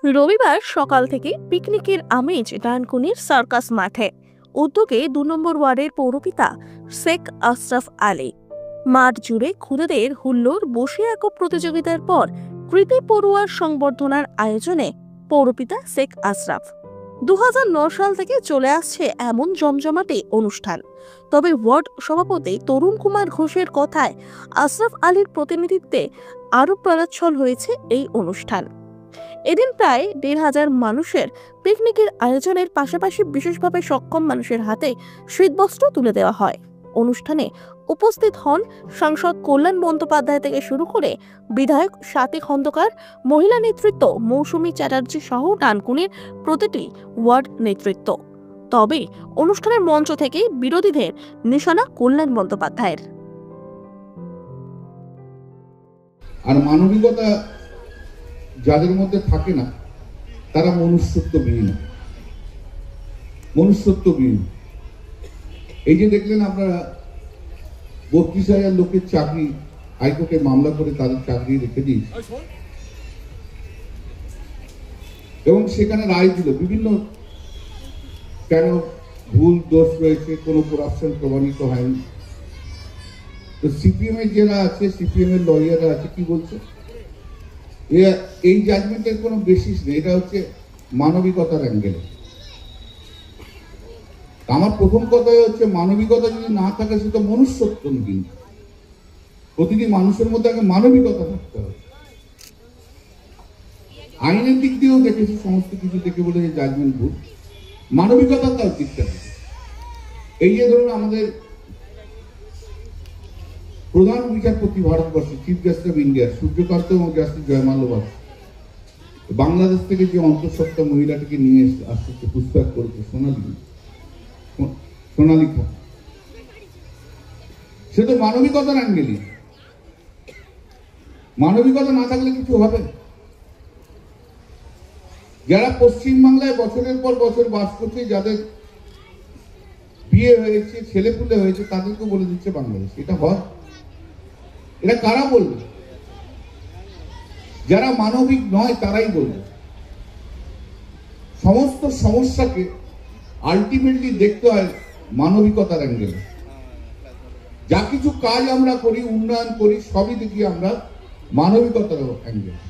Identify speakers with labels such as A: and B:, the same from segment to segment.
A: রবিবার সকাল থেকে পিকনিকের আমেজ ডানকুনির সার্কাস মাঠে। উদ্যোগে ২ নম্বর ওয়ার্ডের পৌরপিতা শেখ আশরাফ আলী। মাঠ জুড়ে খুদেদের হুল্লোড়। বসে একক প্রতিযোগিতার পর কৃতি পড়ুয়ার সংবর্ধনার আয়োজনে পৌরপিতা শেখ আশরাফ। ২০০৯ সাল থেকে চলে আসছে এমন জমজমাটে অনুষ্ঠান। তবে ওয়ার্ড সভাপতি তরুণ কুমার ঘোষের কথায় আশরাফ আলীর প্রতিনিধিত্বে আরও প্রাণোচ্ছল হয়েছে এই অনুষ্ঠান। এদিন প্রায় ১৫০০ মানুষের পিকনিকের আয়োজনের পাশাপাশি বিশেষভাবে সক্ষম মানুষের হাতে শীতবস্ত্র তুলে দেওয়া হয়। অনুষ্ঠানে উপস্থিত হন সাংসদ কল্যাণ বন্দ্যোপাধ্যায় থেকে শুরু করে বিধায়ক স্বাতী খন্দকার, মহিলা নেতৃত্ব মৌসুমী চ্যাটার্জি সহ ডানকুনির প্রতিটি ওয়ার্ড নেতৃত্ব। তবে অনুষ্ঠানের মঞ্চ থেকে বিরোধীদের নিশানা কল্যাণ বন্দ্যোপাধ্যায়ের।
B: আর মানবিকতা যাদের মধ্যে থাকে না তারা মনুষ্যত্ববিহীন। এই যে দেখলেন আপনারা ৩২,০০০ লোকের চাকরি হাইকোর্টে মামলা করে তাদের চাকরি রেখে দিয়েছে এবং সেখানে রায় দিল বিভিন্ন কেন ভুল দোষ রয়েছে, কোনো করাপশন প্রমাণিত হয়নি। তো সিপিএম এর যারা আছে, সিপিএম এর লয়াররা আছে, কি বলছে এই জাজমেন্টের কোনো বেসিস নেই, এটা হচ্ছে মানবিকতার অ্যাঙ্গেলে। আমার প্রথম কথাই হচ্ছে মানবিকতা যদি না থাকে সে তো মনুষ্যত্বহীন। প্রতিটি মানুষের মধ্যে আগে মানবিকতা থাকতে হবে। আইনের দিক দিয়েও দেখেছি সমস্ত কিছু দেখে বলে যে জাজমেন্ট ভুল, মানবিকতা তার দিকটা। এই যে ধরুন আমাদের প্রধান বিচারপতি ভারতবর্ষের chief justice of India Suryakant এবং জাস্টিস জয়মাল্য বাংলাদেশ থেকে যে অন্তঃসত্ত্বা মহিলাটিকে নিয়ে আসতে পুস্তক করেছে সোনালিকা, সে তো মানবিকতার অ্যাঙ্গেলই। মানবিকতা না থাকলে কিছু হবে। যারা পশ্চিমবাংলায় বছরের পর বছর বাস করছে, যাদের বিয়ে হয়েছে, ছেলেপুলে হয়েছে, তাদেরকে বলে দিচ্ছে বাংলাদেশ। এটা হয়? এটা কারা বলবে? যারা মানবিক নয় তারাই বলবে। সমস্ত সমস্যাকে আলটিমেটলি দেখতে হয় মানবিকতার অ্যাঙ্গেলে। যা কিছু কাজ আমরা করি, উন্নয়ন করি, সবই দেখি আমরা মানবিকতার অ্যাঙ্গেলে।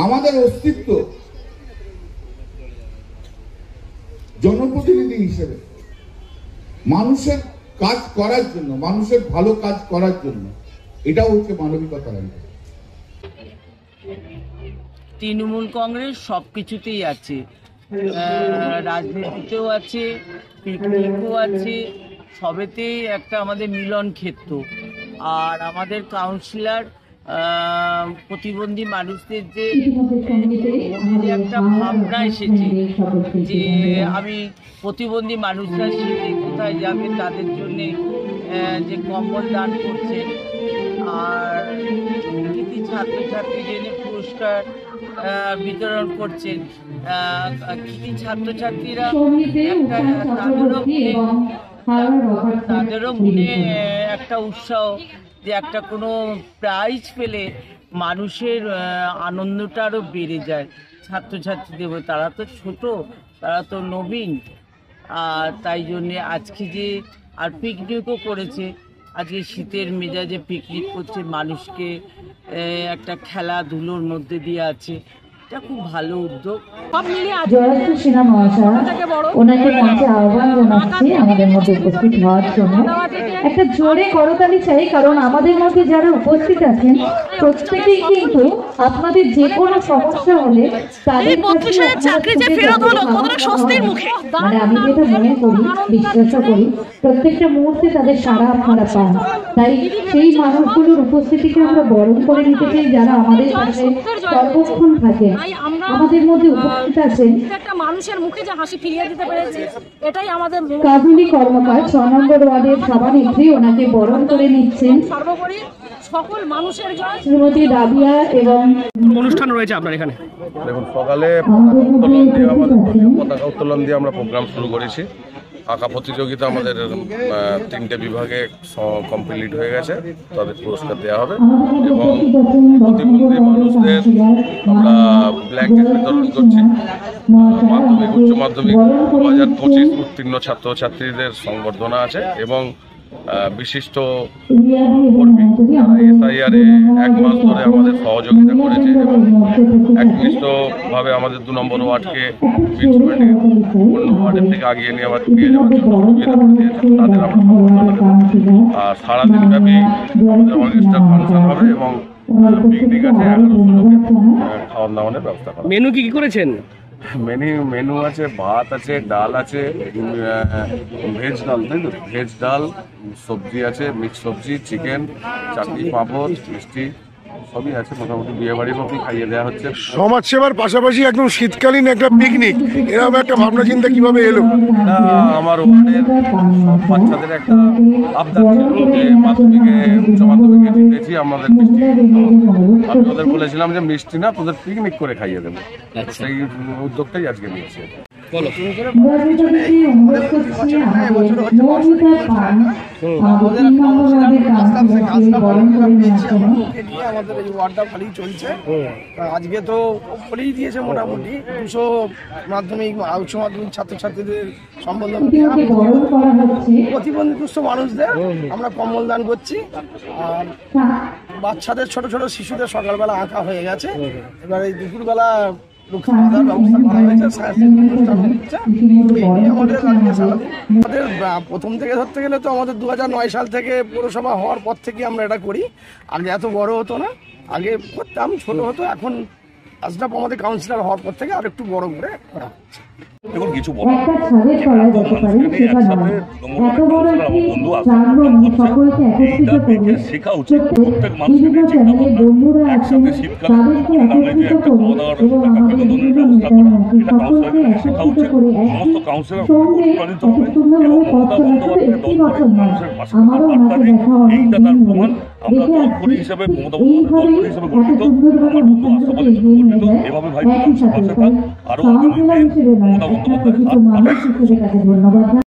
B: আমাদের অস্তিত্ব জনপ্রতিনিধি হিসেবে মানুষের কাজ করার জন্য, মানুষের ভালো কাজ করার জন্য, এটাও হচ্ছে মানবিকতার অ্যাঙ্গেল।
C: তৃণমূল কংগ্রেস সবকিছুতেই আছে, রাজনীতিতেও আছে, পিকনিকও আছে, সবেতেই একটা আমাদের মিলন ক্ষেত্র। আর আমাদের কাউন্সিলর প্রতিবন্ধী মানুষদের যে একটা ভাবনা এসেছে যে আমি প্রতিবন্ধী মানুষরা শীতে কোথায় যাবে তাদের জন্যে যে কম্বল দান করছে, আর কৃতি ছাত্রছাত্রীদের পুরস্কার বিতরণ করছেন। কৃতি ছাত্রছাত্রীরা তাদেরও মনে একটা উৎসাহ যে একটা কোনো প্রাইজ পেলে মানুষের আনন্দটা আরও বেড়ে যায়। ছাত্রছাত্রীদের তারা তো ছোট, তারা তো নবীন, আর তাই জন্যে আজকে যে আর পিকনিকও করেছে, আজকে শীতের মেজাজে পিকনিক করছে, মানুষকে একটা খেলাধুলোর মধ্যে দিয়ে আছে। এটা খুব ভালো উদ্যোগ।
D: জয়শ্রী সিনহা মহাশয়, ওনাকে মঞ্চে আহ্বান জানাচ্ছি আমাদের মধ্যে উপস্থিত হওয়ার জন্য। একটা জোরে করতালি চাই, কারণ আমাদের মধ্যে যারা উপস্থিত আছেন প্রত্যেকেই কিন্তু আপনাদের যে কোনো সমস্যা হলে তাদের মানে আমি যেটা মনে করি, বিশ্বাস করি, প্রত্যেকটা মুহূর্তে তাদের সাড়া আপনারা পান। তাই সেই মানুষগুলোর উপস্থিতিকে আমরা বরণ করে নিতে চাই, যারা আমাদের পাশে সর্বক্ষণ থাকে। আমাদের মধ্যে উপস্থিত আছেন একটা মানুষের মুখে যে হাসি ফিরিয়ে দিতে পেরেছে, এটাই আমাদের কাজলী কর্মকার ৬ নম্বর ওয়ার্ডের সভানেত্রী, ওনাকে বরণ করে নিচ্ছেন সর্বোপরি সকল মানুষের জন্য শ্রীমতী রাবিয়া। এবং
E: অনুষ্ঠান রয়েছে আপনার এখানে।
F: দেখুন, সকালে পতাকা উত্তোলন দিয়ে আমরা প্রোগ্রাম শুরু করেছি। আঁকা প্রতিযোগিতা আমাদের 3টে বিভাগে কমপ্লিট হয়ে গেছে, তাদের পুরস্কার দেওয়া হবে এবং প্রতিবন্ধী মানুষদের আমরা ব্ল্যাঙ্কেট বিতরণ করছি। মাধ্যমিক উচ্চ মাধ্যমিক 2025 উত্তীর্ণ ছাত্রছাত্রীদের সংবর্ধনা আছে এবং বিশিষ্ট কর্মী SIR এ 1 মাস ধরে আমাদের সহযোগিতা করেছে এবং একনিষ্ঠভাবে আমাদের 2 নম্বর ওয়ার্ডকে অন্য ওয়ার্ডের থেকে আগিয়ে নিয়ে আবার এগিয়ে যাওয়ার জন্য সহযোগিতা করে দিয়েছেন, তাদের আমরা সম্বর্ধনা দেব। আর সারাদিন ব্যাপী আমাদের অর্কেস্ট্রা ফাংশন হবে এবং পিকনিক আছে, 1100 লোকের খাওয়ার দাওয়ানোর ব্যবস্থা করা।
E: মেনু কি করেছেন?
F: মেনু আছে, ভাত আছে, ডাল আছে, ভেজ ডাল, তাই তো, ভেজ ডাল, সবজি আছে, মিক্স সবজি, চিকেন, চাটনি, পাঁপড়, মিষ্টি সবই আছে। মোটামুটি বিয়ে বাড়ির মতোই খাইয়ে দেওয়া হচ্ছে।
G: সমাজ সেবার পাশাপাশি একদম শীতকালীন একটা পিকনিক, এরকম একটা ভাবনা চিন্তা কিভাবে এলো?
F: আমার ওয়ার্ডের সব বাচ্চাদের একটা আবদার ছিল যে মাধ্যমিকে উচ্চ মাধ্যমিকে জিতেছি, আমাদের মিষ্টি, আমি ওদের বলেছিলাম যে মিষ্টি না, তোদের পিকনিক করে খাইয়ে দেবো। সেই উদ্যোগটাই আজকে নিয়েছি।
H: আমাদের এই ওয়ার্ডটা ভালোই চলছে। আজকে তো বলেই দিয়েছে মোটামুটি 200 মাধ্যমিক উচ্চ মাধ্যমিক ছাত্রছাত্রীদের সম্বর্ধনা, প্রতিবন্ধী দুস্থ মানুষদের আমরা কম্বল দান করছি। আর বাচ্চাদের ছোট ছোট শিশুদের সকালবেলা আঁকা হয়ে গেছে, এবার এই দুপুরবেলা ব্যবস্থা করা হয়েছে। আমাদের প্রথম থেকে ধরতে গেলে তো আমাদের 2009 সাল থেকে পৌরসভা হওয়ার পর থেকে আমরা এটা করি। আগে এত বড় হতো না, আগে করতাম ছোট হতো, এখন আজরাপ আমাদের কাউন্সিলর হওয়ার পর থেকে আর একটু বড় করে করা হচ্ছে।
I: দেখুন কিছু
D: একটা ছাদের তলায় যেতে পারে সেটা নয়, এত বড় একটি প্রাঙ্গণ সকলকে একত্রিত করে বিভিন্ন চ্যানেলের বন্ধুরা আছেন তাদেরকে একত্রিত করে এবং আমাদের বিভিন্ন নেতামন্ত্রী সকলকে একত্রিত করে সঙ্গে এত সুন্দরভাবে পথ চলা শুধু একটি বছর নয়, আমারও ওনাকে দেখা অনেকদিন হলো, দেখে আসছি এইভাবেই এত সুন্দরভাবে মুখ্যমন্ত্রী এগিয়ে নিয়ে যায় একই সাথে। তাই কাউন্সিলর হিসেবে নয়, একটা প্রকৃত মানুষ হিসেবে তাকে ধন্যবাদ।